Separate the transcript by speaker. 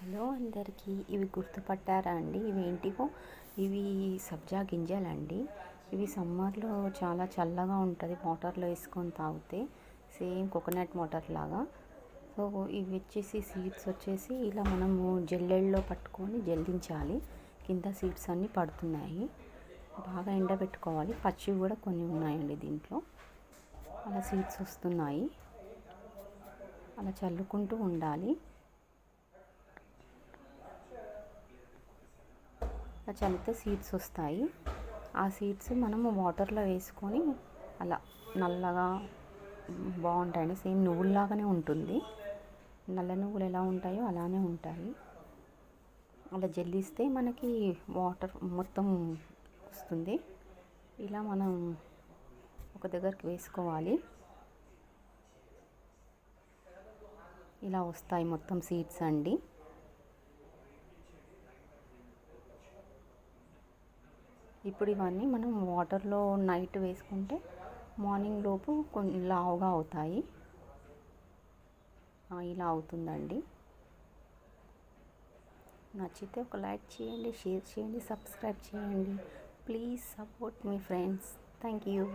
Speaker 1: Hello అందరికీ, ఇవి గుర్తుపట్టారా అండి? ఇవేంటివో, ఇవి సబ్జా గింజలండి. ఇవి సమ్మర్లో చాలా చల్లగా ఉంటుంది, వాటర్లో వేసుకొని తాగితే సేమ్ కోకోనట్ వాటర్ లాగా. సో ఇవి వచ్చేసి సీడ్స్ వచ్చేసి ఇలా మనము జల్లెడలో పట్టుకొని జల్లించాలి. కింద సీడ్స్ అన్నీ పడుతున్నాయి, బాగా ఎండబెట్టుకోవాలి. పచ్చివి కూడా కొన్ని ఉన్నాయండి దీంట్లో. అలా సీడ్స్ వస్తున్నాయి, అలా చల్లుకుంటూ ఉండాలి. అలా చల్లితే సీడ్స్ వస్తాయి. ఆ సీడ్స్ మనము వాటర్లో వేసుకొని అలా నల్లగా బాగుంటాయండి. సేమ్ నువ్వుల్లాగానే ఉంటుంది. నల్ల నువ్వులు ఎలా ఉంటాయో అలానే ఉంటాయి. అలా జల్లిస్తే మనకి వాటర్ మొత్తం వస్తుంది. ఇలా మనం ఒక దగ్గరికి వేసుకోవాలి. ఇలా వస్తాయి మొత్తం సీడ్స్ అండి. ఇప్పుడు ఇవన్నీ మనం వాటర్లో నైట్ వేసుకుంటే మార్నింగ్ లోపు కొన్ని లావుగా అవుతాయి. ఇలా అవుతుందండి. నచ్చితే ఒక లైక్ చేయండి, షేర్ చేయండి, సబ్స్క్రైబ్ చేయండి. Please support me friends. Thank you.